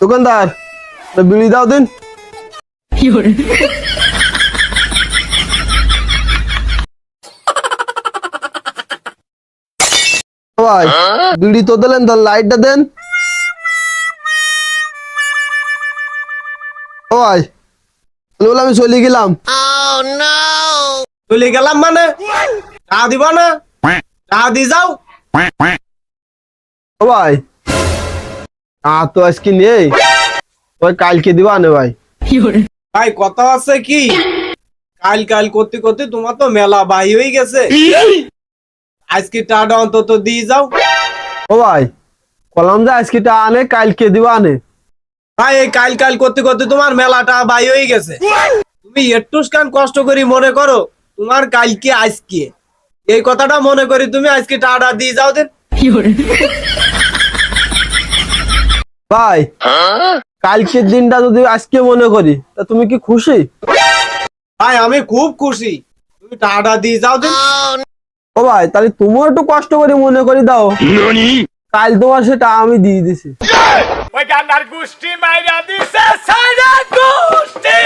দোকানদার বিড়ি দাও দিন। ভাই বিড়ি তো দিলেন, তার লাইটটা দেন। ও ভাই বলে আমি চলে গেলাম। চলে গেলাম মানে চা দিবা না? চা দি যাও। ও ভাই তো আজকে নেই, ওই কালকে দিবা না ভাই। ভাই কথা আছে কি, কাল কাল করতে করতে তোমার তো মেলা বাহি হয়ে গেছে। আজকে টাটা অন্তত দিয়ে যাও। ও ভাই কলাম যে আজকে টা আনে, কালকে দিবা আনে। ভাই এই কাল কাল করতে করতে তোমার মেলাটা বাহি হয়ে গেছে। তুমি একটু কান কষ্ট করি মনে করো তোমার কালকে আজকে, এই কথাটা মনে করি তুমি আজকে টাটা দিয়ে যাও দেন। ভাই কালকের দিনটা যদি আজকে মনে করি তা তুমি কি খুশি? ভাই আমি খুব খুশি, তুমি টাটা দিয়ে যাও দেন। ও ভাই তাহলে তুমিও একটু কষ্ট করে মনে করি দাও, কাল তোমার সেটা আমি দিয়ে দিছি। ওই গান্ডার গোষ্ঠী মাইরা দিছে সাইরা গোষ্ঠী।